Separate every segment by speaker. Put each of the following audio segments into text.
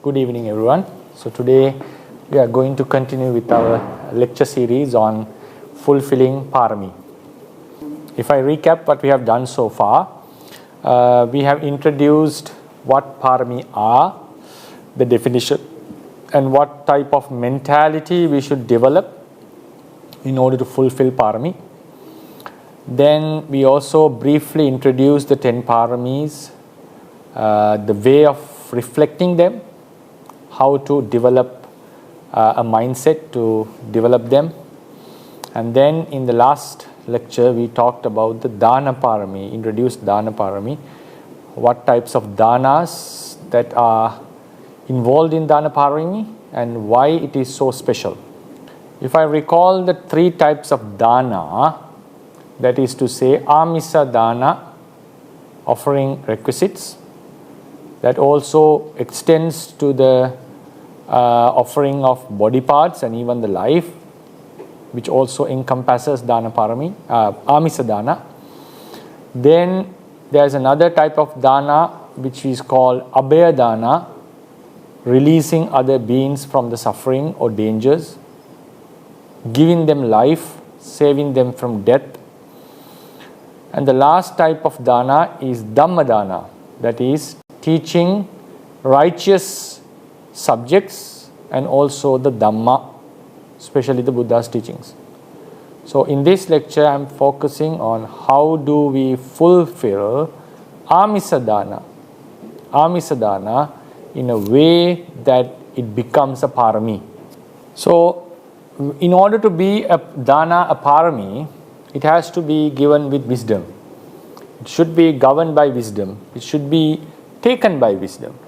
Speaker 1: Good evening, everyone. So today we are going to continue with our lecture series on fulfilling parami. If I recap what we have done so far, we have introduced what parami are, the definition, and what type of mentality we should develop in order to fulfill parami. Then we also briefly introduced the 10 paramis, the way of reflecting them, how to develop a mindset to develop them. And then in the last lecture we talked about the dana parami, introduced dana parami, what types of danas that are involved in dana parami and why it is so special. If I recall the 3 types of dana, that is to say amisa dana, offering requisites, that also extends to the offering of body parts and even the life, which also encompasses dana parami, amisa dana. Then there is another type of dana which is called abhaya dana, releasing other beings from the suffering or dangers, giving them life, saving them from death. And the last type of dana is dhamma dana, that is teaching righteous subjects and also the Dhamma, especially the Buddha's teachings. So in this lecture I am focusing on how do we fulfill amisa dana in a way that it becomes a parami. So in order to be a dana, a parami, it has to be given with wisdom. It should be governed by wisdom. It should be taken by wisdom.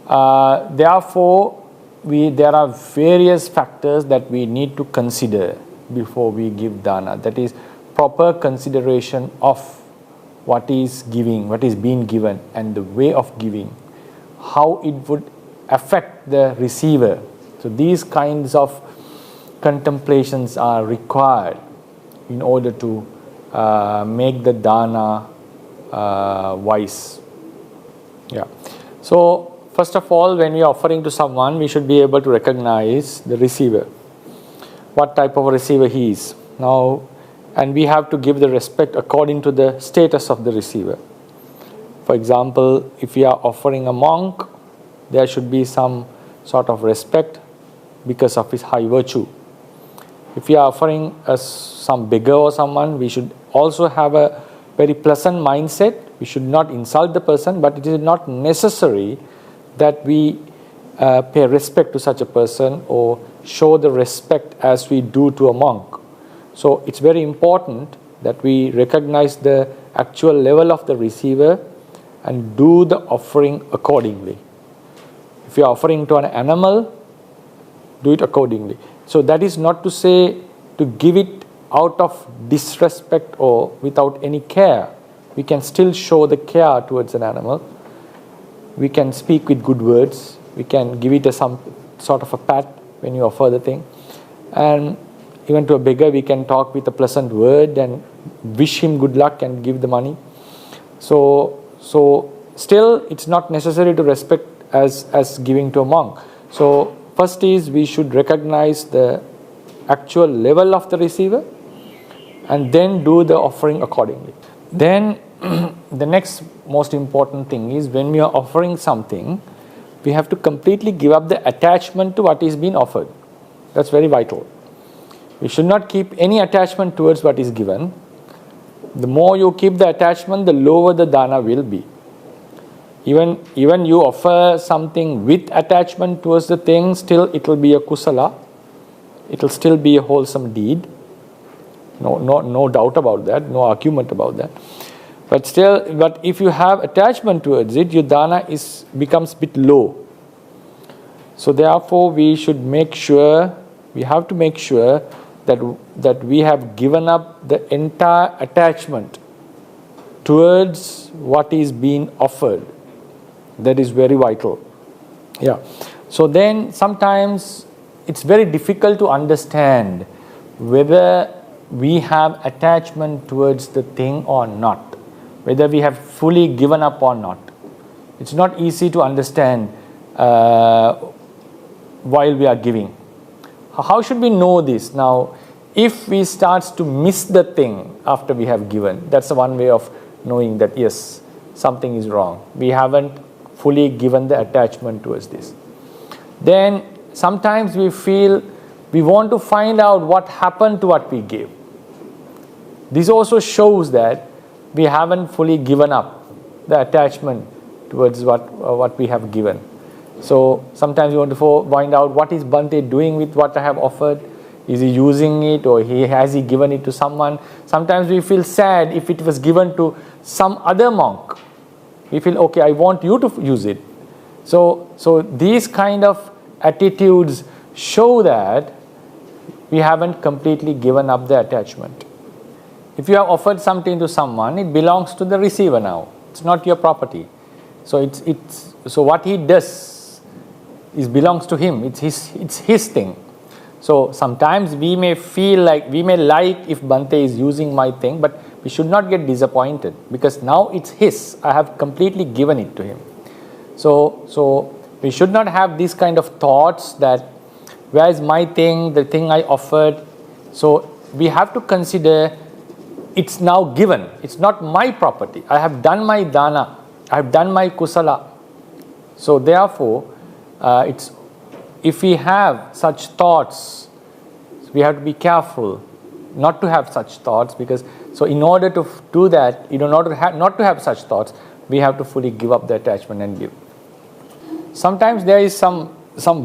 Speaker 1: Therefore, there are various factors that we need to consider before we give dana. That is proper consideration of what is giving, what is being given, and the way of giving, how it would affect the receiver. So these kinds of contemplations are required in order to make the dana wise. Yeah. So first of all, when we are offering to someone, we should be able to recognize the receiver, what type of a receiver he is. Now, and we have to give the respect according to the status of the receiver. For example, if we are offering a monk, there should be some sort of respect because of his high virtue. If we are offering some beggar or someone, we should also have a very pleasant mindset. We should not insult the person, but it is not necessary that we pay respect to such a person or show the respect as we do to a monk. So it's very important that we recognize the actual level of the receiver and do the offering accordingly. If you are offering to an animal, do it accordingly. So that is not to say to give it out of disrespect or without any care. We can still show the care towards an animal. We can speak with good words. We can give it some sort of a pat when you offer the thing. And even to a beggar, we can talk with a pleasant word and wish him good luck and give the money. So still it's not necessary to respect as giving to a monk. So first is we should recognize the actual level of the receiver and then do the offering accordingly. Then the next most important thing is when we are offering something, we have to completely give up the attachment to what is being offered. That's very vital. We should not keep any attachment towards what is given. The more you keep the attachment, the lower the dana will be. Even you offer something with attachment towards the thing, still it will be a kusala. It will still be a wholesome deed. No doubt about that, no argument about that. But if you have attachment towards it, your dana becomes a bit low. So therefore, we have to make sure that we have given up the entire attachment towards what is being offered. That is very vital. Yeah. So then sometimes it's very difficult to understand whether we have attachment towards the thing or not, whether we have fully given up or not. It's not easy to understand while we are giving. How should we know this? Now, if we start to miss the thing after we have given, that's one way of knowing that yes, something is wrong. We haven't fully given the attachment towards this. Then sometimes we feel we want to find out what happened to what we gave. This also shows that we haven't fully given up the attachment towards what we have given. So sometimes we want to find out what is Bhante doing with what I have offered. Is he using it, or has he given it to someone? Sometimes we feel sad if it was given to some other monk. We feel, okay, I want you to use it. So these kind of attitudes show that we haven't completely given up the attachment. If you have offered something to someone, it belongs to the receiver now. It's not your property. So so what he does belongs to him. It's his thing. So sometimes we may feel like, we may like if Bhante is using my thing, but we should not get disappointed because now it's his. I have completely given it to him. So we should not have these kind of thoughts that where is my thing, the thing I offered. So we have to consider it's now given. It's not my property. I have done my dana. I have done my kusala. So therefore, if we have such thoughts, we have to be careful not to have such thoughts, because so in order to do that, in order not to have such thoughts, we have to fully give up the attachment and give. Sometimes there is some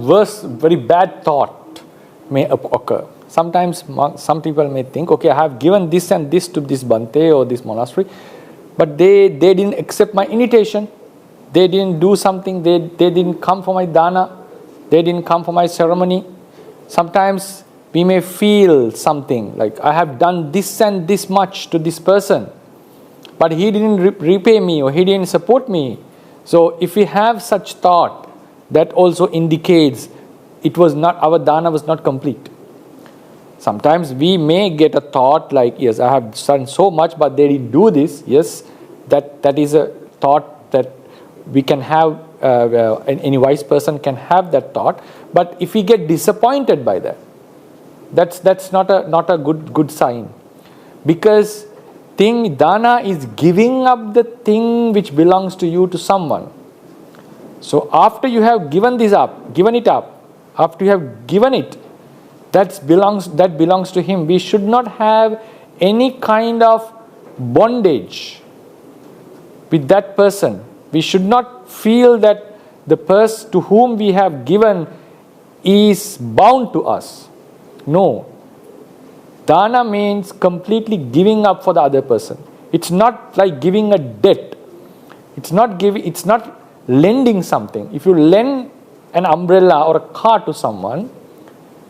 Speaker 1: worse, very bad thought may occur. Sometimes some people may think, okay, I have given this and this to this Bhante or this monastery, but they didn't accept my invitation. They didn't do something. They didn't come for my dana. They didn't come for my ceremony. Sometimes we may feel something like, I have done this and this much to this person, but he didn't repay me or he didn't support me. So if we have such thought, that also indicates it was not, our dana was not complete. Sometimes we may get a thought like, yes, I have done so much, but they didn't do this. Yes, that is a thought that we can have, any wise person can have that thought. But if we get disappointed by that, that's not a good sign, because dana is giving up the thing which belongs to you to someone. So after you have given it up, after you have given it, that belongs to him. We should not have any kind of bondage with that person. We should not feel that the person to whom we have given is bound to us. No. Dana means completely giving up for the other person. It's not like giving a debt. It's not lending something. If you lend an umbrella or a car to someone,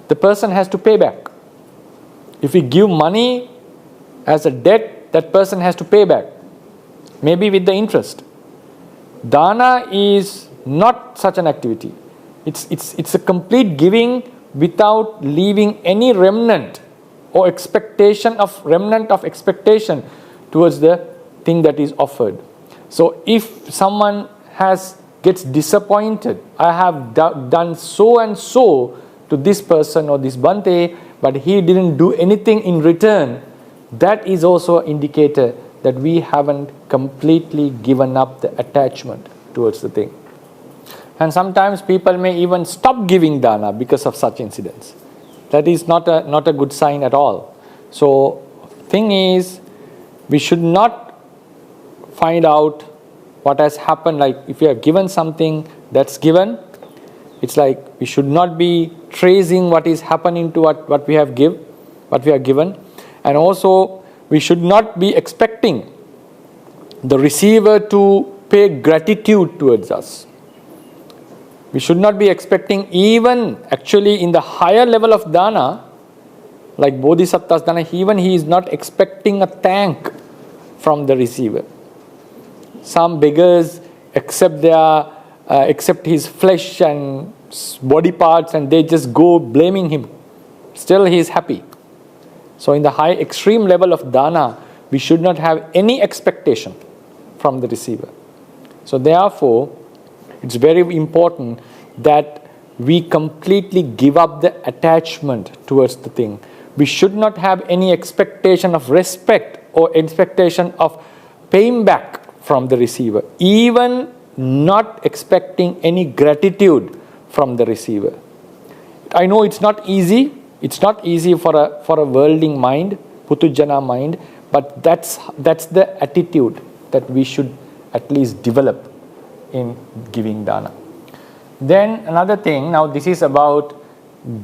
Speaker 1: the person has to pay back. If we give money as a debt, that person has to pay back, maybe with the interest. Dana is not such an activity. It's a complete giving without leaving any remnant or expectation expectation towards the thing that is offered. So if someone gets disappointed, I have done so and so to this person or this Bhante, but he didn't do anything in return, that is also an indicator that we haven't completely given up the attachment towards the thing. And sometimes people may even stop giving dana because of such incidents. That is not a good sign at all. So thing is, we should not find out what has happened. Like if you have given something that's given, it's like we should not be tracing what is happening to what we have given. And also we should not be expecting the receiver to pay gratitude towards us. We should not be expecting, even actually in the higher level of dana, like Bodhisattva's dana, even he is not expecting a thank from the receiver. Some beggars accept his flesh and body parts and they just go blaming him. Still he is happy. So in the high extreme level of dana, we should not have any expectation from the receiver. So therefore, It's very important that we completely give up the attachment towards the thing. We should not have any expectation of respect or expectation of paying back from the receiver, even not expecting any gratitude from the receiver. I know it's not easy. It's not easy for a worldling mind, Putujana mind, but that's the attitude that we should at least develop in giving dana. Then another thing, now this is about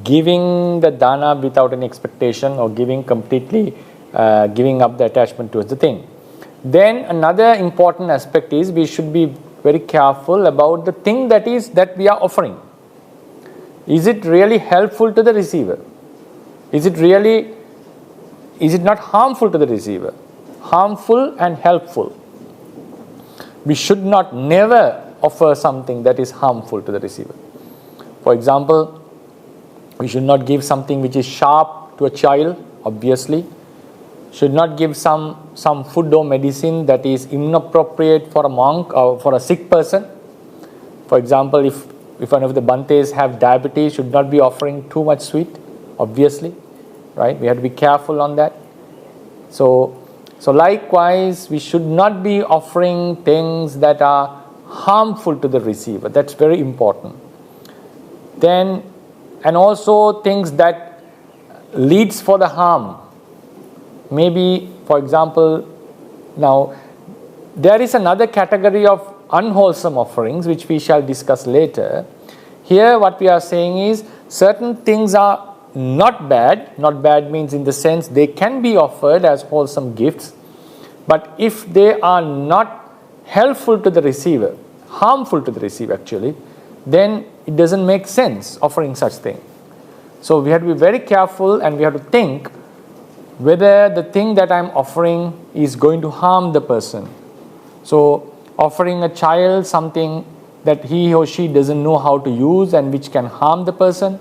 Speaker 1: giving the dana without any expectation or giving completely, giving up the attachment towards the thing. Then another important aspect is we should be very careful about the thing that we are offering. Is it really helpful to the receiver? Is it not harmful to the receiver? Harmful and helpful. We should not never offer something that is harmful to the receiver. For example, we should not give something which is sharp to a child, obviously. Should not give some food or medicine that is inappropriate for a monk or for a sick person. For example, if one of the Bantes have diabetes, should not be offering too much sweet, obviously, right? We have to be careful on that. So likewise, we should not be offering things that are harmful to the receiver. That's very important. Then, and also things that leads for the harm. Maybe, for example, now there is another category of unwholesome offerings which we shall discuss later. Here what we are saying is certain things are not bad. Not bad means in the sense they can be offered as wholesome gifts, but if they are not helpful to the receiver, harmful to the receiver actually, then it doesn't make sense offering such thing. So we have to be very careful and we have to think whether the thing that I'm offering is going to harm the person. So offering a child something that he or she doesn't know how to use and which can harm the person,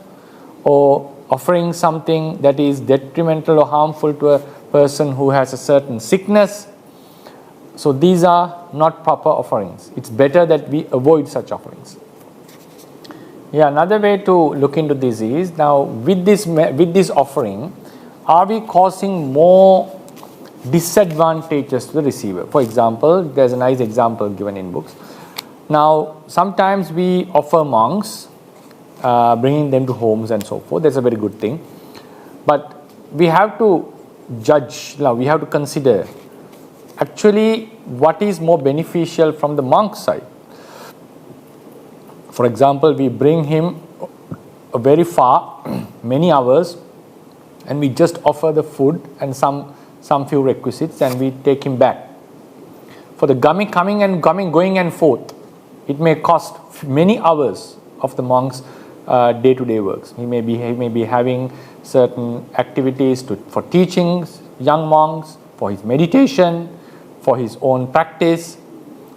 Speaker 1: or offering something that is detrimental or harmful to a person who has a certain sickness. So these are not proper offerings. It's better that we avoid such offerings. Yeah, another way to look into this is, now with this offering, are we causing more disadvantages to the receiver? For example, there's a nice example given in books. Now, sometimes we offer monks, bringing them to homes and so forth. That's a very good thing. But we have to judge, now we have to consider actually what is more beneficial from the monk's side. For example, we bring him very far, many hours, and we just offer the food and some few requisites and we take him back. For the going and forth, it may cost many hours of the monk's day-to-day works. He may be having certain activities for teaching young monks, for his meditation, for his own practice,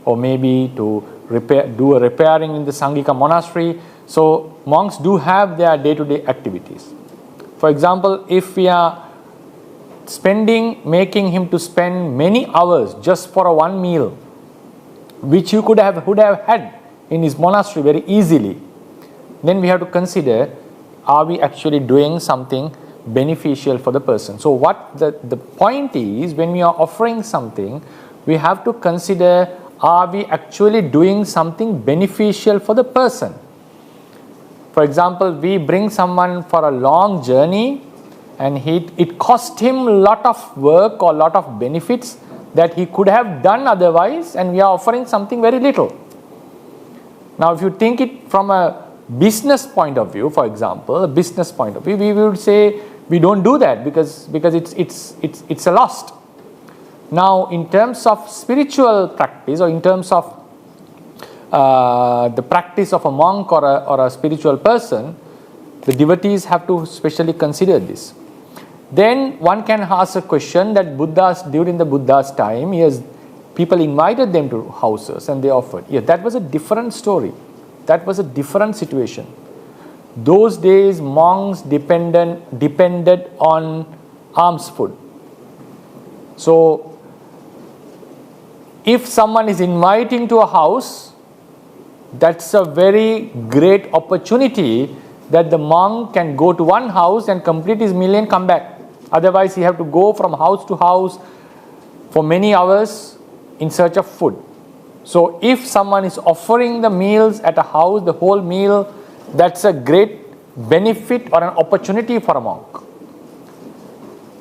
Speaker 1: or maybe to do a repairing in the Sangika monastery. So monks do have their day-to-day activities. For example, if we are making him to spend many hours just for a one meal, which you would have had in his monastery very easily, then we have to consider, are we actually doing something beneficial for the person? So what the point is, when we are offering something, we have to consider, are we actually doing something beneficial for the person? For example, we bring someone for a long journey and it cost him a lot of work or a lot of benefits that he could have done otherwise, and we are offering something very little. Now, if you think it from a business point of view, for example, we would say we don't do that because it's a loss. Now, in terms of spiritual practice, or in terms of the practice of a monk or a spiritual person, the devotees have to specially consider this. Then one can ask a question that during the Buddha's time, people invited them to houses and they offered. Yeah, that was a different story. That was a different situation. Those days, monks depended on alms food. So, if someone is inviting to a house, that's a very great opportunity that the monk can go to one house and complete his meal and come back. Otherwise, he have to go from house to house for many hours in search of food. So if someone is offering the meals at a house, the whole meal, that's a great benefit or an opportunity for a monk.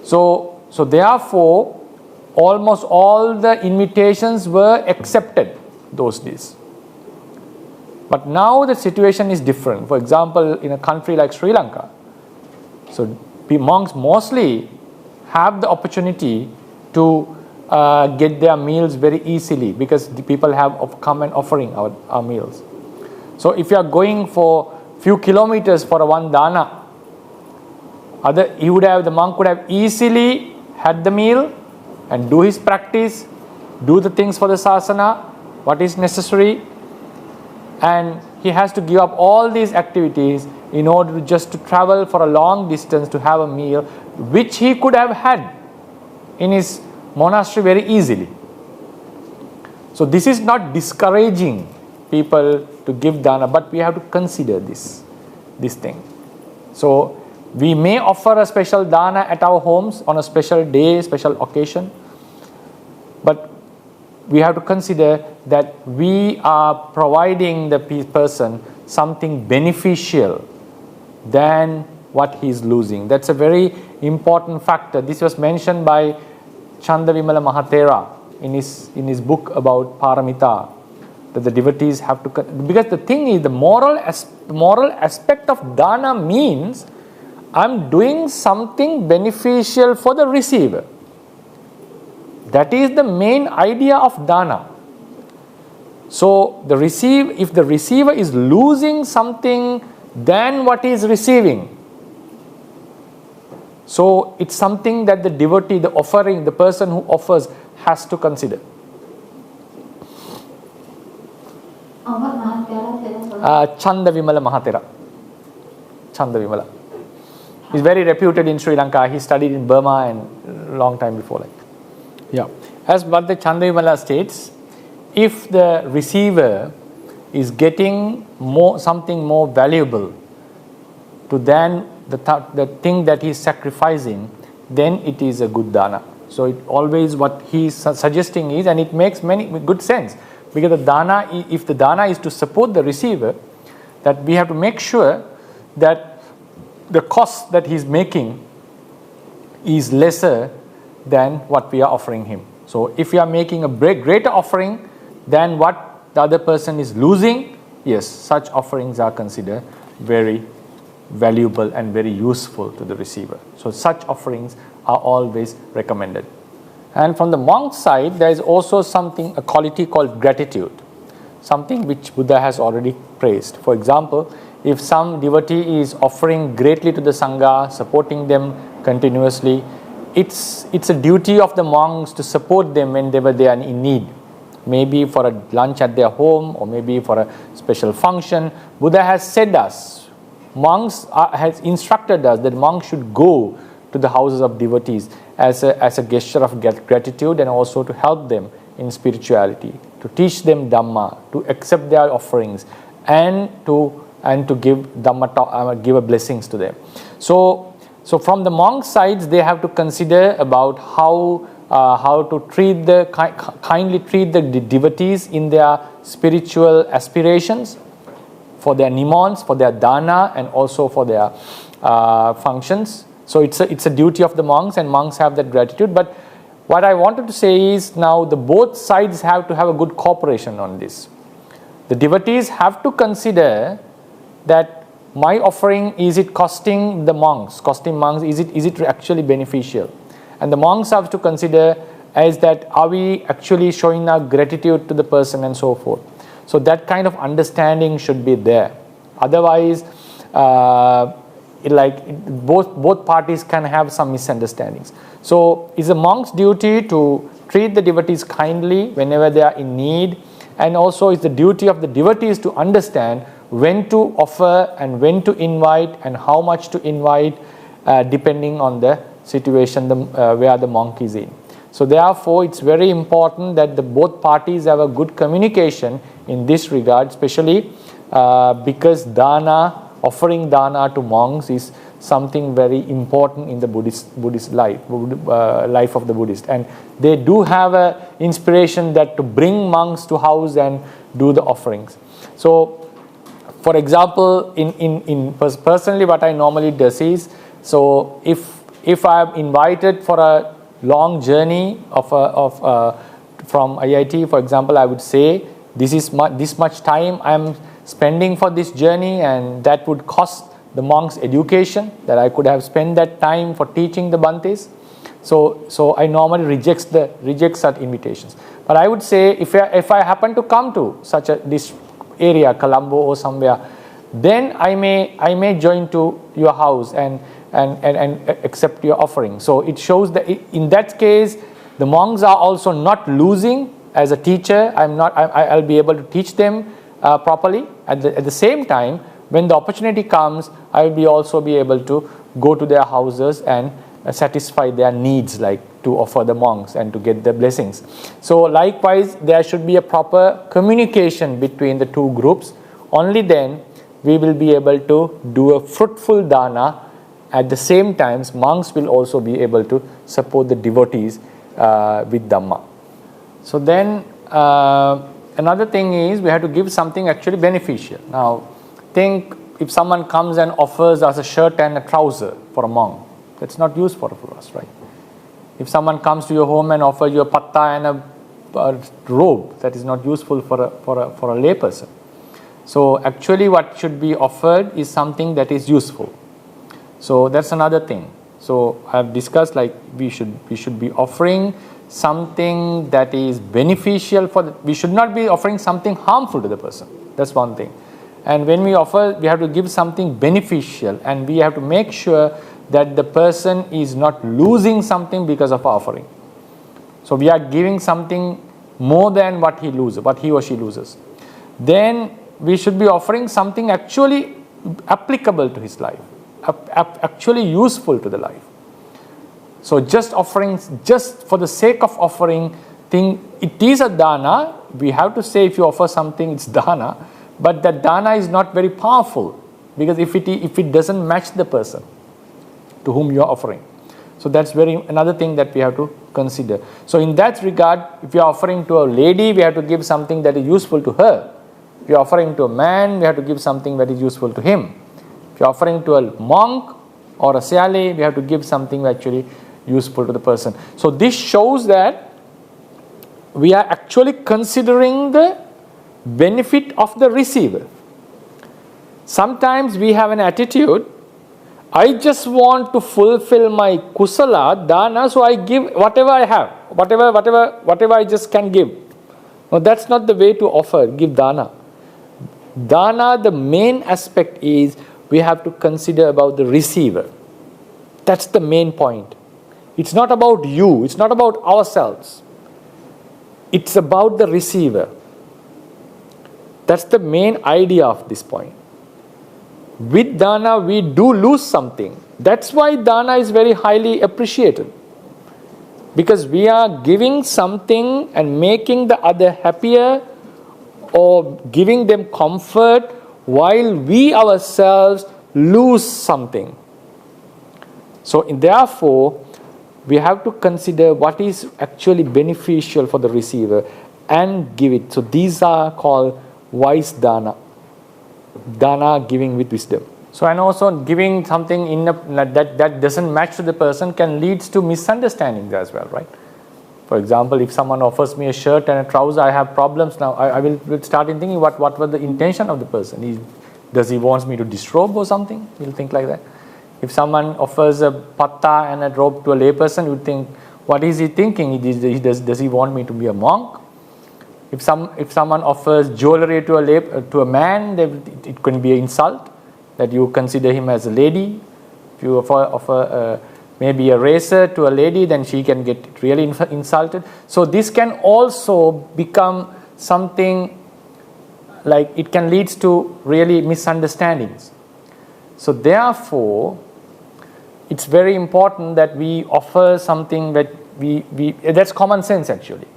Speaker 1: So therefore, almost all the invitations were accepted those days. But now the situation is different. For example, in a country like Sri Lanka, so monks mostly have the opportunity to get their meals very easily because the people have come and offering our meals. So if you are going for few kilometers for a one dana, the monk would have easily had the meal and do his practice, do the things for the sasana, what is necessary, and he has to give up all these activities in order to just to travel for a long distance to have a meal, which he could have had in his monastery very easily. So this is not discouraging people to give dana, but we have to consider this thing. So we may offer a special dana at our homes on a special day, special occasion, but we have to consider that we are providing the person something beneficial than what he is losing. That's a very important factor. This was mentioned by Chandavimala Mahathera in his book about Paramita, that the devotees have to, because the thing is, the moral aspect of dana means I'm doing something beneficial for the receiver. That is the main idea of dana. So if the receiver is losing something than what he is receiving, so it's something that the devotee, the offering, the person who offers has to consider. Chandavimala Mahathera. Chandavimala. He's very reputed in Sri Lanka. He studied in Burma and long time before. As what the Chandavimala states, if the receiver is getting something more valuable to than the thing that he is sacrificing, then it is a good dana. So it always what he is suggesting is, and it makes many good sense, because the dana, if the dana is to support the receiver, that we have to make sure that the cost that he is making is lesser than what we are offering him. So if we are making a greater offering than what the other person is losing, yes, such offerings are considered very valuable and very useful to the receiver. So such offerings are always recommended. And from the monk side, there is also a quality called gratitude, something which Buddha has already praised. For example, if some devotee is offering greatly to the Sangha, supporting them continuously, it's a duty of the monks to support them whenever they are in need. Maybe for a lunch at their home, or maybe for a special function. Buddha has said us, has instructed us that monks should go to the houses of devotees as a gesture of gratitude, and also to help them in spirituality, to teach them Dhamma, to accept their offerings, and to give Dhamma, give blessings to them. So from the monk sides, they have to consider about how to kindly treat the devotees in their spiritual aspirations, for their nimons, for their dana, and also for their functions. So it's a duty of the monks, and monks have that gratitude. But what I wanted to say is, now both sides have to have a good cooperation on this. The devotees have to consider that my offering, is it costing monks, is it actually beneficial? And the monks have to consider as that, are we actually showing our gratitude to the person, and so forth. So that kind of understanding should be there. Otherwise, both parties can have some misunderstandings. So it's a monk's duty to treat the devotees kindly whenever they are in need, and also it's the duty of the devotees to understand when to offer and when to invite and how much to invite, depending on the situation where the monk is in. So therefore, it's very important that both parties have a good communication in this regard, especially because offering dana to monks is something very important in the Buddhist life of the Buddhist, and they do have a inspiration that to bring monks to house and do the offerings. So, for example, personally, what I normally do is, so if I am invited for a long journey from IIT, for example, I would say this much time I am spending for this journey, and that would cost the monks education, that I could have spent that time for teaching the Bhantes. So I normally reject such invitations. But I would say if I happen to come to this area, Colombo or somewhere, then I may join to your house and accept your offering. So it shows that in that case the monks are also not losing as a teacher. I'll be able to teach them properly. At the same time, when the opportunity comes, I will also be able to go to their houses and satisfy their needs, like to offer the monks and to get the blessings. So likewise, there should be a proper communication between the two groups. Only then we will be able to do a fruitful dana. At the same time, monks will also be able to support the devotees with Dhamma. So then another thing is we have to give something actually beneficial. Now think if someone comes and offers us a shirt and a trouser for a monk, that's not useful for us, right? If someone comes to your home and offers you a patta and a robe, that is not useful for a lay person. So actually what should be offered is something that is useful. So that's another thing. So I have discussed, like we should be offering something that is beneficial we should not be offering something harmful to the person. That's one thing. And when we offer, we have to give something beneficial, and we have to make sure that the person is not losing something because of our offering. So we are giving something more than what he or she loses. Then we should be offering something actually applicable to his life, actually useful to the life. So just offering, just for the sake of offering thing, it is a dana. We have to say if you offer something, it's dana. But that dana is not very powerful, because if it doesn't match the person to whom you are offering. So that's another thing that we have to consider. So in that regard, if you are offering to a lady, we have to give something that is useful to her. If you are offering to a man, we have to give something that is useful to him. If you are offering to a monk or a Sayale, we have to give something actually useful to the person. So this shows that we are actually considering the benefit of the receiver. Sometimes we have an attitude, I just want to fulfill my kusala, dana, so I give whatever I have, whatever I just can give. No, that's not the way to give dana. Dana, the main aspect is we have to consider about the receiver. That's the main point. It's not about you, it's not about ourselves. It's about the receiver. That's the main idea of this point. With dana, we do lose something. That's why dana is very highly appreciated. Because we are giving something and making the other happier, or giving them comfort, while we ourselves lose something. So therefore, we have to consider what is actually beneficial for the receiver and give it. So these are called wise dana. Dana, giving with wisdom. So and also giving something that doesn't match to the person can lead to misunderstandings as well, right? For example, if someone offers me a shirt and a trouser, I have problems now. I will start thinking what was the intention of the person. Does he want me to disrobe or something? You'll think like that. If someone offers a patta and a robe to a layperson, you think, what is he thinking? Does he want me to be a monk? If someone offers jewelry to a man, it can be an insult, that you consider him as a lady. If you offer maybe a razor to a lady, then she can get really insulted. So this can also become something like it can lead to really misunderstandings. So therefore, it's very important that we offer something that's common sense actually.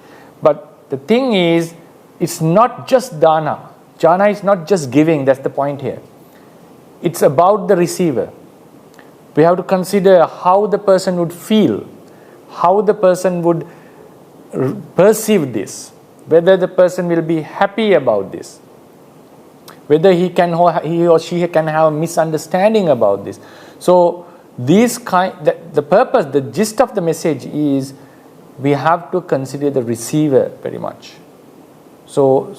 Speaker 1: But the thing is, it's not just dana. Jhana is not just giving, that's the point here. It's about the receiver. We have to consider how the person would feel, how the person would perceive this, whether the person will be happy about this, whether he or she can have a misunderstanding about this. So the purpose, the gist of the message is we have to consider the receiver very much. So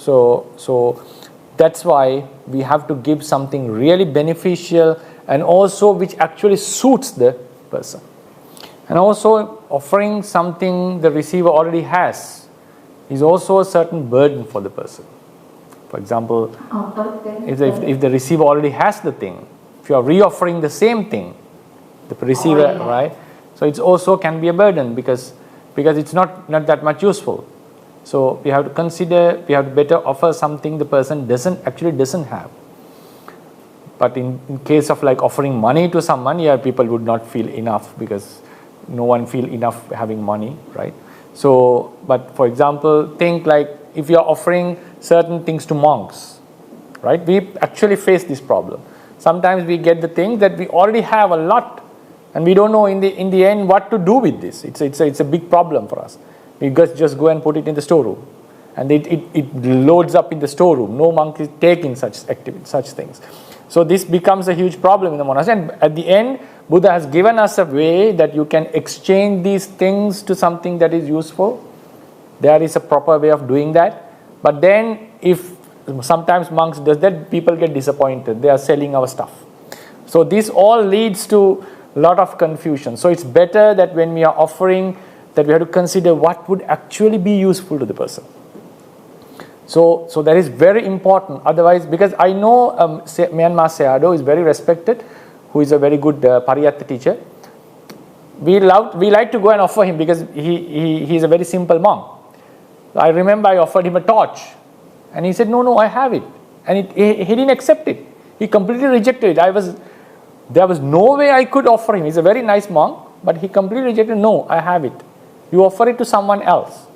Speaker 1: that's why we have to give something really beneficial and also which actually suits the person. And also offering something the receiver already has is also a certain burden for the person. For example, if the receiver already has the thing, if you are reoffering the same thing, the receiver, right? So it also can be a burden because it's not that much useful. So we have to consider, we have to better offer something the person doesn't have. But in case of like offering money to someone, people would not feel enough because no one feel enough having money, right? So, but for example, think like if you are offering certain things to monks, right? We actually face this problem. Sometimes we get the thing that we already have a lot, and we don't know in the end what to do with this. It's a big problem for us. We just go and put it in the storeroom, and it loads up in the storeroom. No monk is taking such things. So this becomes a huge problem in the monastery. And at the end, Buddha has given us a way that you can exchange these things to something that is useful. There is a proper way of doing that. But then if sometimes monks does that, people get disappointed. They are selling our stuff. So this all leads to a lot of confusion. So it's better that when we are offering, that we have to consider what would actually be useful to the person. So that is very important. Otherwise, because I know Myanmar Sayadaw is very respected, who is a very good Pariyatta teacher. We like to go and offer him because he is a very simple monk. I remember I offered him a torch, and he said, "No, I have it," and he didn't accept it. He completely rejected it. There was no way I could offer him. He's a very nice monk, but he completely rejected. No, I have it. You offer it to someone else,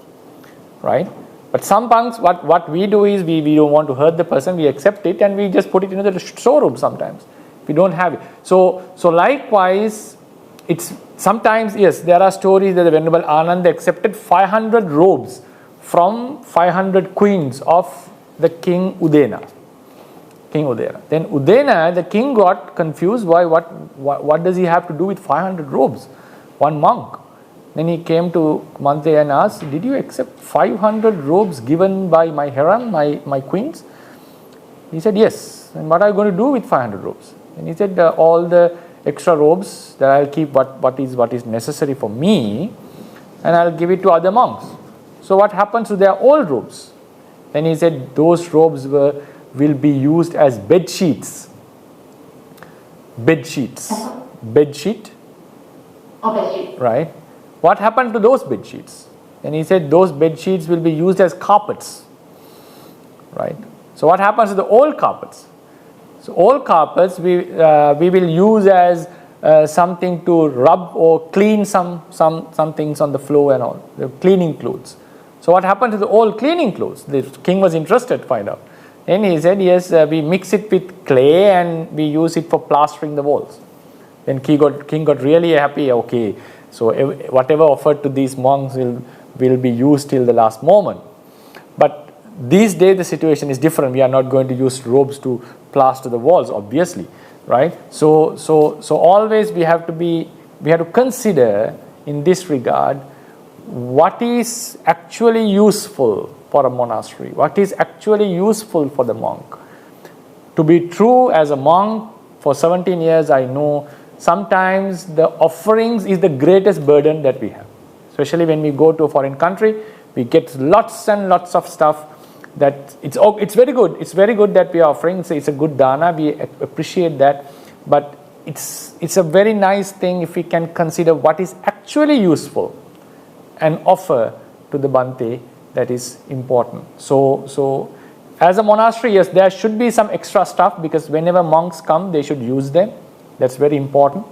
Speaker 1: right? But some monks, what we do is we don't want to hurt the person. We accept it and we just put it into the storeroom sometimes. We don't have it. So likewise, it's sometimes, yes, there are stories that the Venerable Ananda accepted 500 robes from 500 queens of the King Udena. Then Udena, the king, got confused. What does he have to do with 500 robes? One monk. Then he came to Mante and asked, "Did you accept 500 robes given by my harem, my queens?" He said, "Yes." "And what are you going to do with 500 robes?" And he said, "All the extra robes that I'll keep what is necessary for me, and I'll give it to other monks." "So what happens to their old robes?" Then he said, "Those robes will be used as bed sheets." Bed sheet. Right? What happened to those bed sheets? And he said those bed sheets will be used as carpets. Right? So what happens to the old carpets? So old carpets we will use as something to rub or clean some things on the floor and all, the cleaning clothes. So what happened to the old cleaning clothes? The king was interested to find out. And he said, "Yes, we mix it with clay and we use it for plastering the walls." Then king got really happy. Okay, so whatever offered to these monks will be used till the last moment. But these days the situation is different. We are not going to use robes to plaster the walls, obviously, right? So always we have to consider in this regard what is actually useful for a monastery, what is actually useful for the monk. To be true, as a monk for 17 years, I know sometimes the offerings is the greatest burden that we have. Especially when we go to a foreign country, we get lots and lots of stuff that it's very good. It's very good that we are offering. It's a good dana. We appreciate that. But it's a very nice thing if we can consider what is actually useful and offer to the Bhante. That is important. So as a monastery, yes, there should be some extra stuff because whenever monks come, they should use them. That's very important.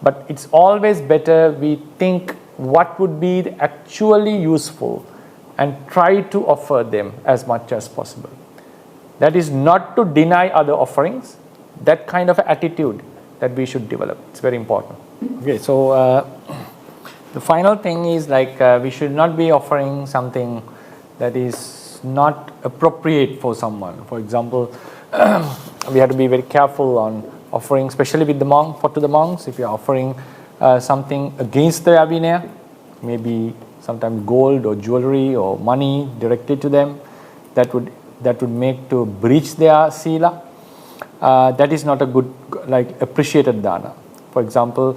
Speaker 1: But it's always better we think what would be actually useful and try to offer them as much as possible. That is not to deny other offerings, that kind of attitude that we should develop. It's very important. Okay, so the final thing is like we should not be offering something that is not appropriate for someone. For example, we have to be very careful on offering, especially with the monk, to the monks, if you are offering something against their Abhinaya, maybe sometimes gold or jewelry or money directly to them, that would make to breach their sila. That is not a good, like, appreciated dana. For example,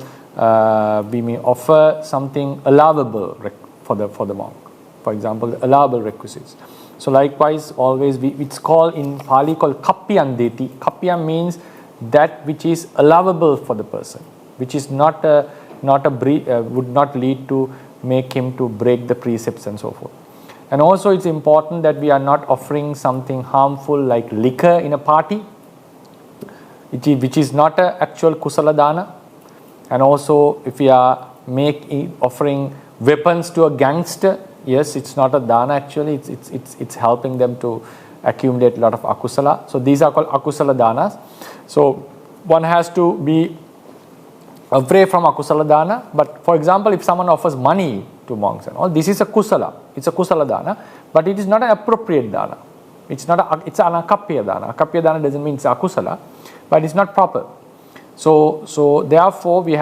Speaker 1: we may offer something allowable for the monk. For example, allowable requisites. So likewise, always it's called in Pali called kappiyam deti. Kappiyam means that which is allowable for the person, which is would not lead to make him to break the precepts and so forth. And also it's important that we are not offering something harmful like liquor in a party, which is not an actual kusala dana. And also if we are offering weapons to a gangster, yes, it's not a dana actually, it's helping them to accumulate a lot of akusala. So these are called akusala danas. So one has to be away from akusala dana. But for example, if someone offers money to monks and all, this is a kusala. It's a kusala dana, but it is not an appropriate dana. It's an akappya dana. Akappya dana doesn't mean it's akusala, but it's not proper. So therefore we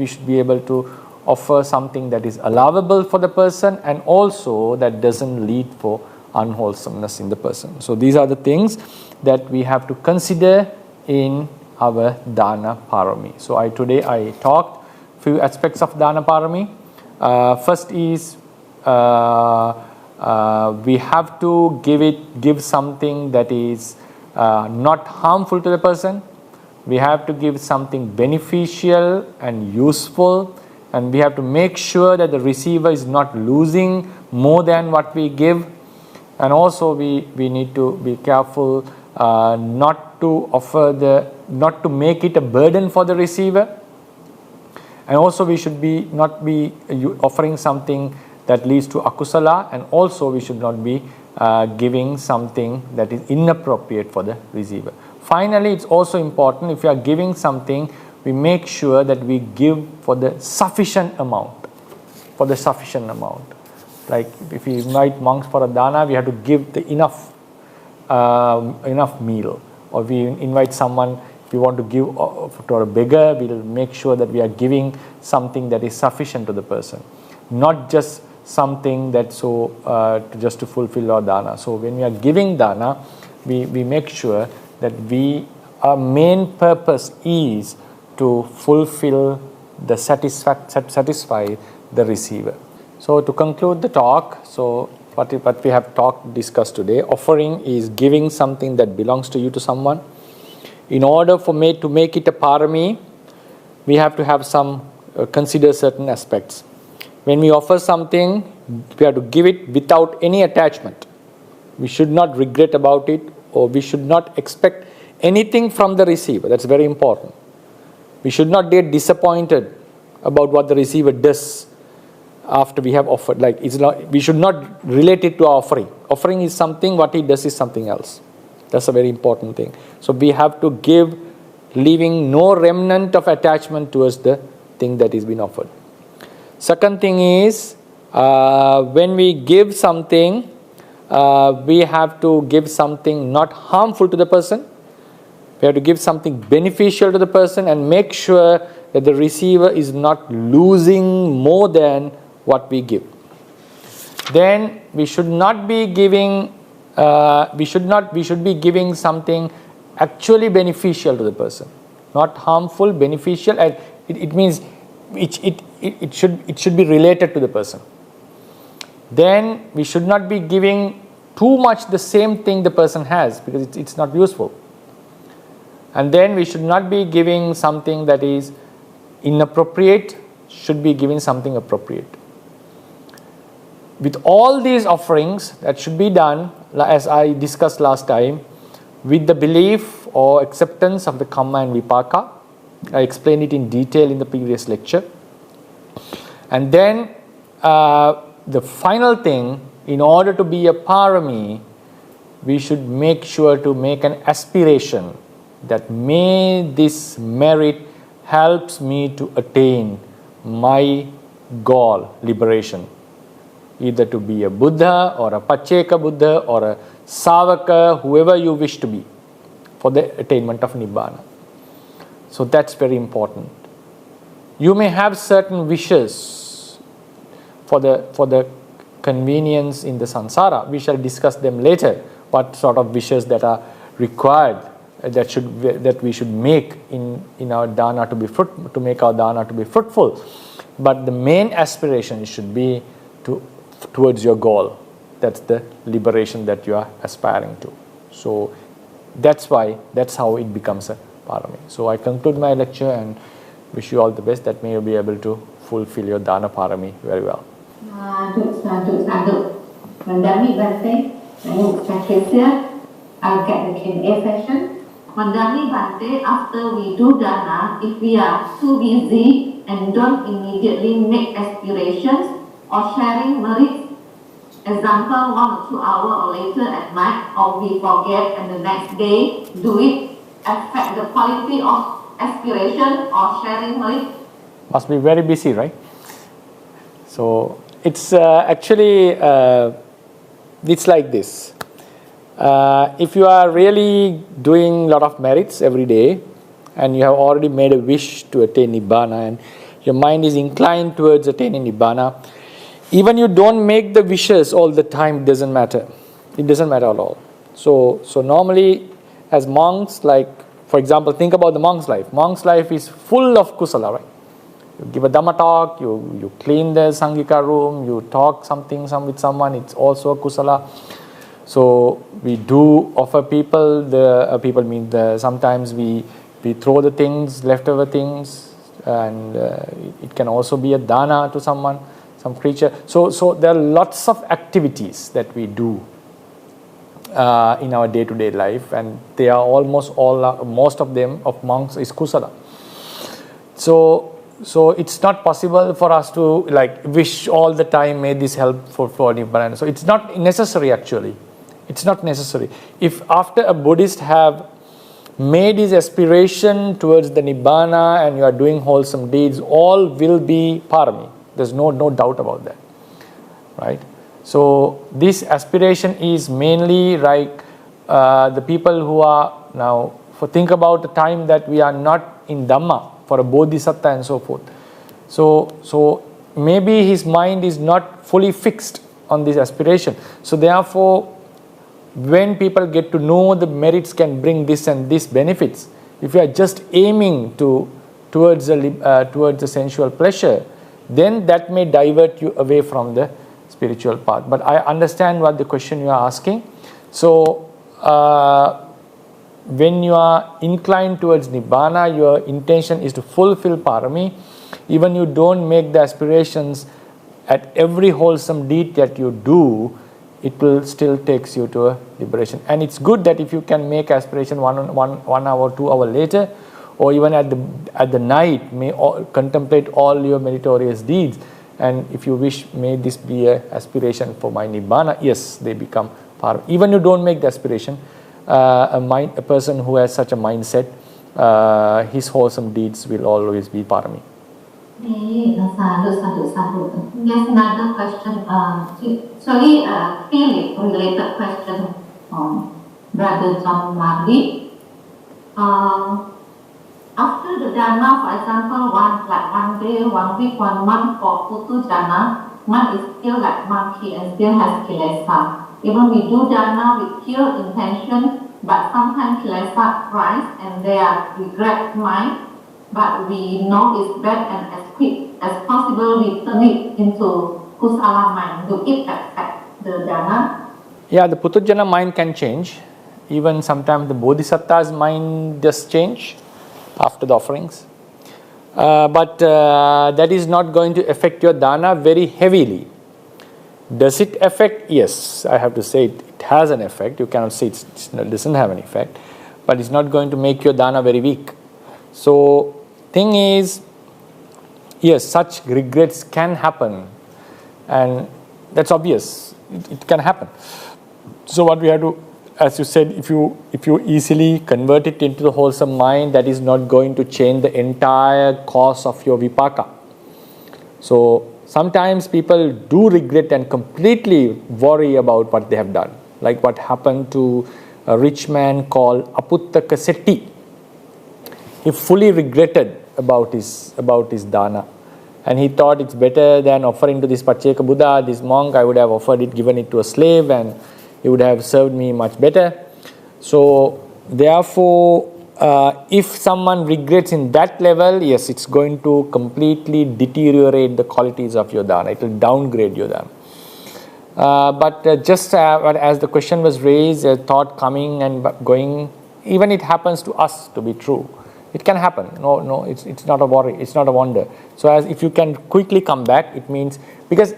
Speaker 1: should be able to offer something that is allowable for the person and also that doesn't lead for unwholesomeness in the person. So these are the things that we have to consider in our dana parami. So today I talked few aspects of dana parami. First is we have to give something that is not harmful to the person. We have to give something beneficial and useful, and we have to make sure that the receiver is not losing more than what we give. And also we need to be careful not to make it a burden for the receiver. And also we should not be offering something that leads to akusala, and also we should not be giving something that is inappropriate for the receiver. Finally, it's also important, if you are giving something, we make sure that we give for the sufficient amount. Like if we invite monks for a dana, we have to give the enough meal. Or we invite someone, if we want to give to a beggar, we'll make sure that we are giving something that is sufficient to the person, not just something that's just to fulfill our dana. So when we are giving dana, we make sure that our main purpose is to fulfill the satisfy the receiver. So to conclude the talk, so what we have discussed today, offering is giving something that belongs to you to someone. In order to make it a parami, we have to have consider certain aspects. When we offer something, we have to give it without any attachment. We should not regret about it, or we should not expect anything from the receiver. That's very important. We should not get disappointed about what the receiver does after we have offered. We should not relate it to our offering. Offering is something, what he does is something else. That's a very important thing. So we have to give, leaving no remnant of attachment towards the thing that is being offered. Second thing is, when we give something, we have to give something not harmful to the person. We have to give something beneficial to the person and make sure that the receiver is not losing more than what we give. Then we should not be giving, we should be giving something actually beneficial to the person. Not harmful, beneficial, and it means it should be related to the person. Then we should not be giving too much the same thing the person has, because it's not useful. And then we should not be giving something that is inappropriate, should be giving something appropriate. With all these offerings that should be done, as I discussed last time, with the belief or acceptance of the Kamma and Vipaka. I explained it in detail in the previous lecture. And then the final thing, in order to be a parami, we should make sure to make an aspiration that may this merit helps me to attain my goal, liberation. Either to be a Buddha or a Pacceka Buddha or a Savaka, whoever you wish to be, for the attainment of Nibbana. So that's very important. You may have certain wishes for the convenience in the samsara. We shall discuss them later, what sort of wishes that are required, that we should make in our dana to make our dana to be fruitful. But the main aspiration should be towards your goal. That's the liberation that you are aspiring to. So that's how it becomes a parami. So I conclude my lecture and wish you all the best, that may you be able to fulfill your dana parami very well.
Speaker 2: Mandami Bante, my name is Patricia. I'll get the Q&A session. Mandami Bante, after we do dana, if we are too busy and don't immediately make aspirations or sharing merits, example 1 or 2 hours or later at night, or we forget and the next day do it, affect the quality of aspiration or sharing merit?
Speaker 1: Must be very busy, right? So it's actually it's like this. If you are really doing a lot of merits every day and you have already made a wish to attain Nibbana and your mind is inclined towards attaining Nibbana, even you don't make the wishes all the time, it doesn't matter. It doesn't matter at all. So normally as monks, like for example, think about the monk's life. Monk's life is full of kusala, right? You give a Dhamma talk, you clean the Sangika room, you talk with someone, it's also a kusala. So we do offer people, sometimes we throw the things, leftover things, and it can also be a dana to someone, some creature. So there are lots of activities that we do in our day-to-day life, and they are most of them of monks is kusala. So it's not possible for us to like wish all the time, may this help for Nibbana. So it's not necessary actually. It's not necessary. If after a Buddhist have made his aspiration towards the Nibbana and you are doing wholesome deeds, all will be parami. There's no doubt about that, right? So this aspiration is mainly like the people who are now, think about the time that we are not in Dhamma, for a Bodhisattva and so forth. So maybe his mind is not fully fixed on this aspiration. So therefore, when people get to know the merits can bring this and this benefits, if you are just aiming towards the sensual pleasure, then that may divert you away from the spiritual path. But I understand what the question you are asking. So when you are inclined towards Nibbana, your intention is to fulfill parami. Even you don't make the aspirations at every wholesome deed that you do, it will still takes you to a liberation. And it's good that if you can make aspiration 1 hour, 2 hours later, or even at the night, may contemplate all your meritorious deeds. And if you wish, may this be an aspiration for my Nibbana, yes, they become parami. Even you don't make the aspiration, a person who has such a mindset, his wholesome deeds will always be parami.
Speaker 2: Sadhu. There's another question, actually clearly related question from Brother John Mardi. After the Dana, for example, one day, 1 week, 1 month for Putu Jana, one is still like monkey and still has kilesa. Even we do Dana with pure intention, but sometimes kilesa rise and they are regret mind. But we know it's bad, and as quick as possible we turn it into kusala mind. Do it affect the dana?
Speaker 1: Yeah, the Putujjana mind can change. Even sometimes the Bodhisattva's mind does change after the offerings. But that is not going to affect your dana very heavily. Does it affect? Yes, I have to say it has an effect. You cannot say it doesn't have an effect. But it's not going to make your dana very weak. So thing is, yes, such regrets can happen, and that's obvious. It can happen. So what we have to, as you said, if you easily convert it into the wholesome mind, that is not going to change the entire course of your vipaka. So sometimes people do regret and completely worry about what they have done, like what happened to a rich man called Aputtaka Setti. He fully regretted about his dana, and he thought it's better than offering to this Pacheka Buddha, this monk. I would have offered it, given it to a slave, and he would have served me much better. So therefore, if someone regrets in that level, yes, it's going to completely deteriorate the qualities of your dana. It will downgrade your dana. But just as the question was raised, a thought coming and going, even it happens to us to be true. It can happen. No, it's not a worry. It's not a wonder. So as if you can quickly come back, it means, because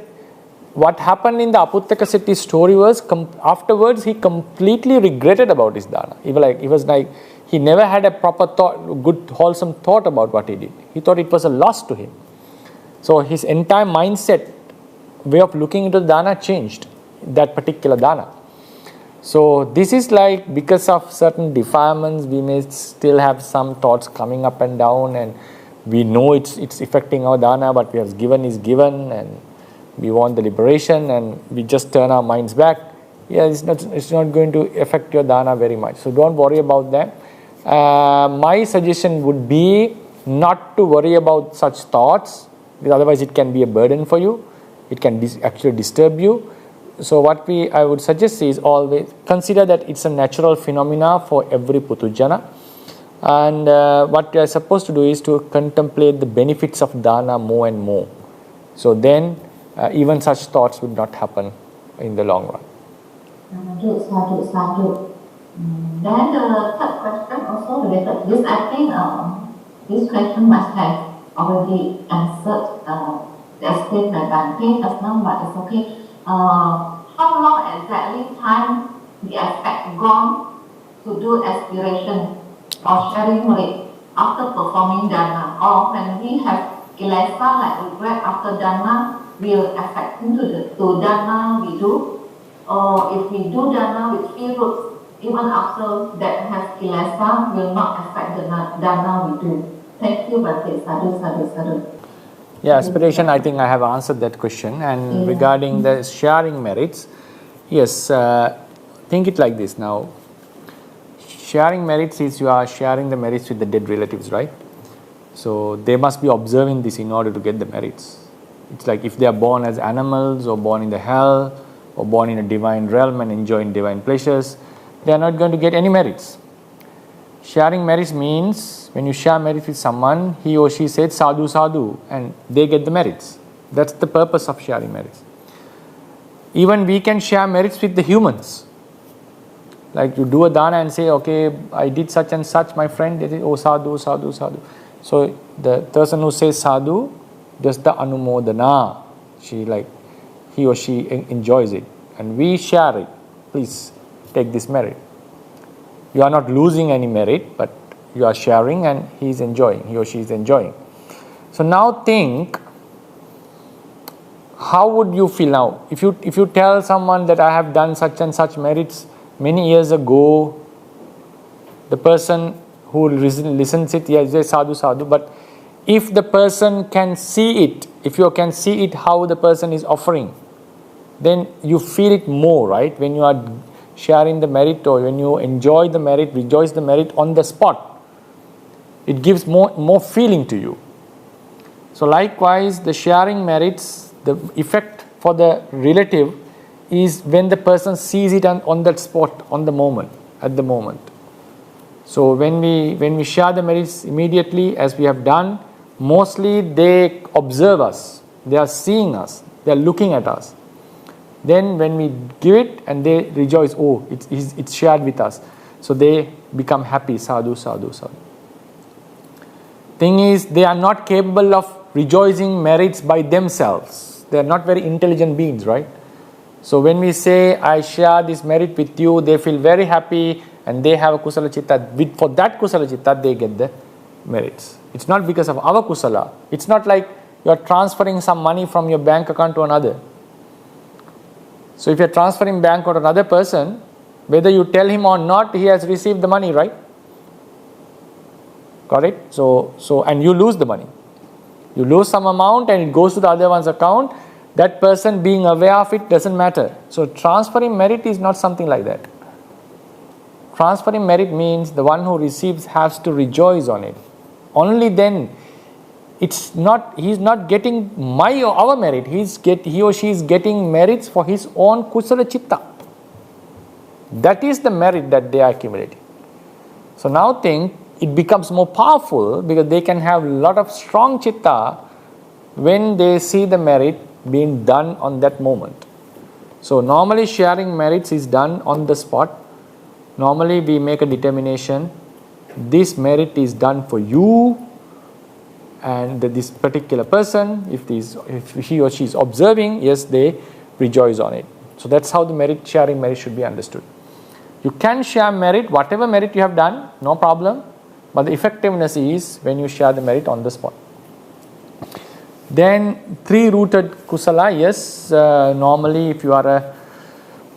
Speaker 1: what happened in the Aputtaka Setti story was afterwards he completely regretted about his dana. He was like he never had a proper thought, good wholesome thought about what he did. He thought it was a loss to him. So his entire mindset, way of looking into the dana changed, that particular dana. So this is like, because of certain defilements, we may still have some thoughts coming up and down, and we know it's affecting our dana, but we have given is given, and we want the liberation, and we just turn our minds back. Yeah, it's not going to affect your dana very much. So don't worry about that. My suggestion would be not to worry about such thoughts, because otherwise it can be a burden for you. It can actually disturb you. So what I would suggest is always consider that it's a natural phenomena for every putujana, and what you are supposed to do is to contemplate the benefits of dana more and more. So then even such thoughts would not happen in the long run.
Speaker 2: Sadhu. Then the third question also related to this. I think this question must have already answered explained by Bante just now, but it's okay. How long exactly time the effect gone to do aspiration or sharing merit after performing dana, or when we have kilesa like regret after dana will affect into to dana we do, or if we do dana with free roots, even after that has kilesa will not affect the dana we do. Thank you, Bante. Sadhu, sadhu, sadhu.
Speaker 1: Yeah, aspiration, I think I have answered that question. And regarding the sharing merits, yes, think it like this now. Sharing merits is you are sharing the merits with the dead relatives, right? So they must be observing this in order to get the merits. It's like if they are born as animals, or born in the hell, or born in a divine realm and enjoying divine pleasures, they are not going to get any merits. Sharing merits means when you share merits with someone, he or she said sadhu sadhu, and they get the merits. That's the purpose of sharing merits. Even we can share merits with the humans. Like you do a dana and say, okay, I did such and such, my friend did it, oh sadhu, sadhu, sadhu. So the person who says sadhu does the anumodana. He or she enjoys it, and we share it. Please take this merit. You are not losing any merit, but you are sharing, and he or she is enjoying. So now think, how would you feel now? If you tell someone that I have done such and such merits many years ago, the person who listens it, yes, say sadhu sadhu, but if the person can see it, if you can see it how the person is offering, then you feel it more, right? When you are sharing the merit, or when you enjoy the merit, rejoice the merit on the spot, it gives more feeling to you. So likewise, the sharing merits, the effect for the relative is when the person sees it on that spot, on the moment, at the moment. So when we share the merits immediately, as we have done, mostly they observe us, they are seeing us, they are looking at us. Then when we give it and they rejoice, oh, it's shared with us. So they become happy, sadhu, sadhu, sadhu. Thing is, they are not capable of rejoicing merits by themselves. They are not very intelligent beings, right? So when we say, I share this merit with you, they feel very happy and they have a kusala chitta. For that kusala chitta, they get the merits. It's not because of our kusala. It's not like you are transferring some money from your bank account to another. So if you are transferring bank to another person, whether you tell him or not, he has received the money, right? Got it? So and you lose the money. You lose some amount and it goes to the other one's account. That person being aware of it doesn't matter. So transferring merit is not something like that. Transferring merit means the one who receives has to rejoice on it. Only then, he's not getting my or our merit. He or she is getting merits for his own kusala chitta. That is the merit that they are accumulating. So now think, it becomes more powerful because they can have a lot of strong chitta when they see the merit being done on that moment. So normally sharing merits is done on the spot. Normally we make a determination, this merit is done for you and this particular person, if he or she is observing, yes, they rejoice on it. So that's how the sharing merit should be understood. You can share merit, whatever merit you have done, no problem. But the effectiveness is when you share the merit on the spot. Then three-rooted kusala, yes, normally if you are a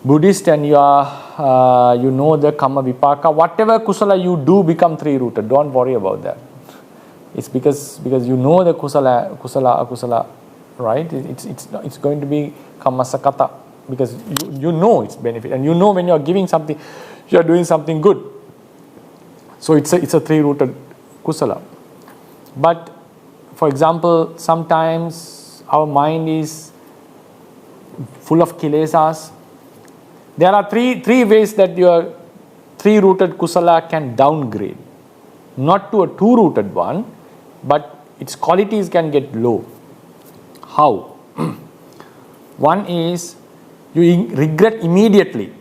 Speaker 1: Buddhist and you are, you know the Kamma Vipaka, whatever kusala you do become three-rooted. Don't worry about that. It's because you know the kusala, right? It's going to be Kamma Sakata because you know its benefit and you know when you are giving something, you are doing something good. So it's a three-rooted kusala. But for example, sometimes our mind is full of kilesas. There are three ways that your three-rooted kusala can downgrade. Not to a two-rooted one, but its qualities can get low. How? One is you regret immediately.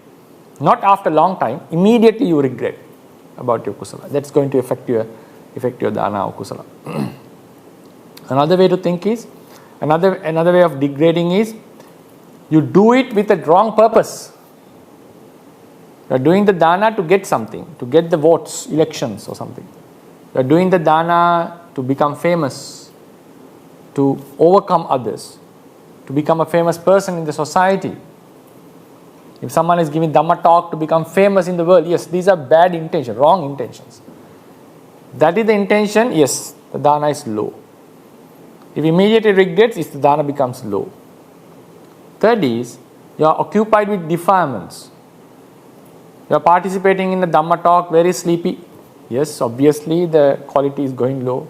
Speaker 1: Not after a long time, immediately you regret about your kusala. That's going to affect your dana or kusala. Another way to think is, another way of degrading is, you do it with a wrong purpose. You are doing the dana to get something, to get the votes, elections or something. You are doing the dana to become famous, to overcome others, to become a famous person in the society. If someone is giving Dhamma talk to become famous in the world, yes, these are bad intentions, wrong intentions. That is the intention, yes, the dana is low. If immediately regrets, the dana becomes low. Third is, you are occupied with defilements. You are participating in the Dhamma talk, very sleepy. Yes, obviously the quality is going low.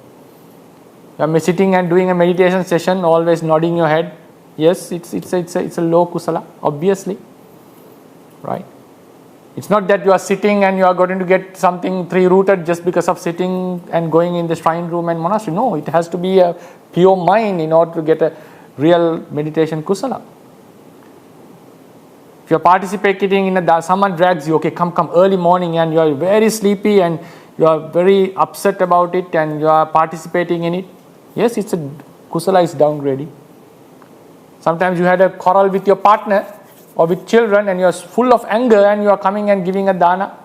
Speaker 1: You are sitting and doing a meditation session, always nodding your head. Yes, it's a low kusala, obviously. Right? It's not that you are sitting and you are going to get something three-rooted just because of sitting and going in the shrine room and monastery. No, it has to be a pure mind in order to get a real meditation kusala. If you are participating in someone drags you, okay, come early morning and you are very sleepy and you are very upset about it and you are participating in it. Yes, it's a kusala is downgrading. Sometimes you had a quarrel with your partner or with children and you are full of anger and you are coming and giving a dana.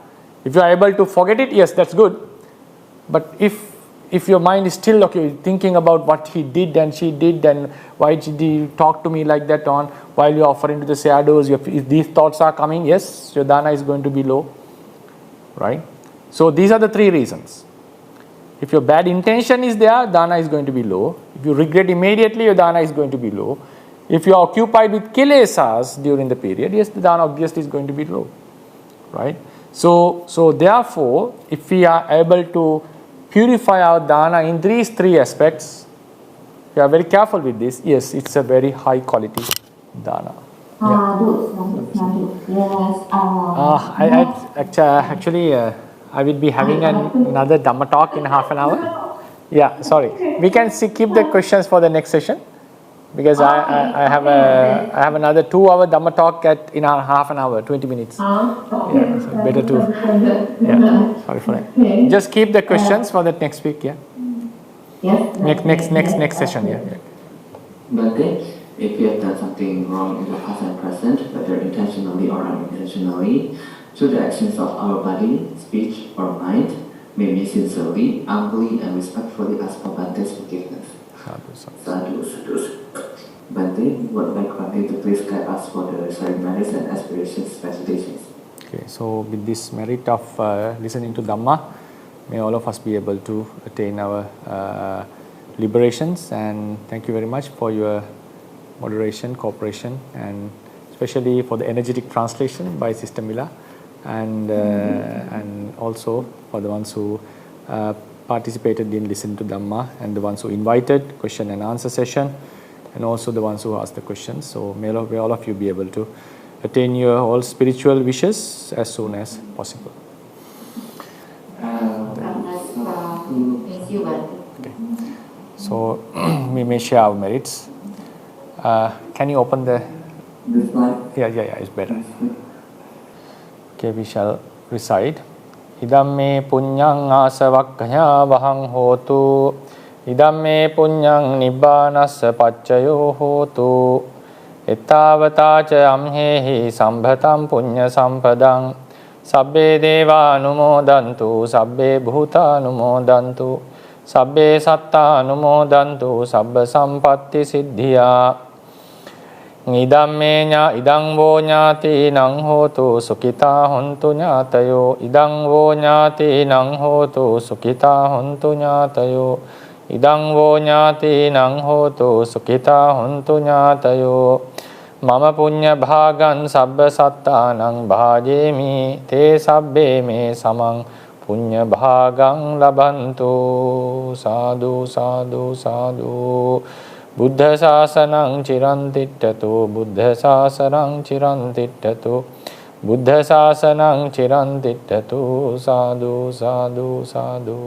Speaker 1: If you are able to forget it, yes, that's good. But if your mind is still thinking about what he did and she did and why did he talk to me like that on while you are offering to the shadows, if these thoughts are coming, yes, your dana is going to be low. Right? So these are the three reasons. If your bad intention is there, dana is going to be low. If you regret immediately, your dana is going to be low. If you are occupied with kilesas during the period, yes, the dana obviously is going to be low. Right? So therefore, if we are able to purify our dana in these three aspects, we are very careful with this, yes, it's a very high quality dana. Actually, I will be having another Dhamma talk in half an hour. Yeah, sorry. We can keep the questions for the next session because I have another 2-hour Dhamma talk in half an hour, 20 minutes. Yeah, so better to. Yeah, sorry for that. Just keep the questions for the next week. Yeah.
Speaker 2: Yes.
Speaker 1: Next session. Yeah.
Speaker 3: But if you have done something wrong in the past and present, whether intentionally or unintentionally, through the actions of our body, speech, or mind, may we sincerely, humbly, and respectfully ask for Bhante's forgiveness.
Speaker 1: Sadhu, sadhu.
Speaker 3: Sadhu, sadhu. Bante, would like Bante to please guide us for the reserved merits and aspirations facilitations.
Speaker 1: Okay, so with this merit of listening to Dhamma, may all of us be able to attain our liberations. And thank you very much for your moderation, cooperation, and especially for the energetic translation by Sister Mila, and also for the ones who participated in listening to Dhamma, and the ones who invited question and answer session, and also the ones who asked the questions. So may all of you be able to attain your all spiritual wishes as soon as possible. Okay. So we may share our merits. Can you open the?
Speaker 3: This slide.
Speaker 1: Yeah, it's better. Okay, we shall recite. Idamme punyang asavakkaya vahang hotu. Idamme punyang nibbanassa paccayo hotu. Ettavata ca amhehi sambhatam punya sampadang. Sabbe deva anumodantu, sabbe bhuta anumodantu, sabbe satta anumodantu, sabba sampatti siddhiya. Idamme nya idang vo nyati nang hotu sukita hontu nyatayo. Idang vo nyati nang hotu sukita hontu nyatayo. Idang vo nyati nang hotu sukita hontu nyatayo. Mama punya bhagan sabba sattanang bhajemi te sabbe me samang punya bhagang labantu. Sadhu, sadhu, sadhu. Buddha sasanang chirantittatu, Buddha sasanang chirantittatu, Buddha sasanang chirantittatu. Sadhu, sadhu, sadhu.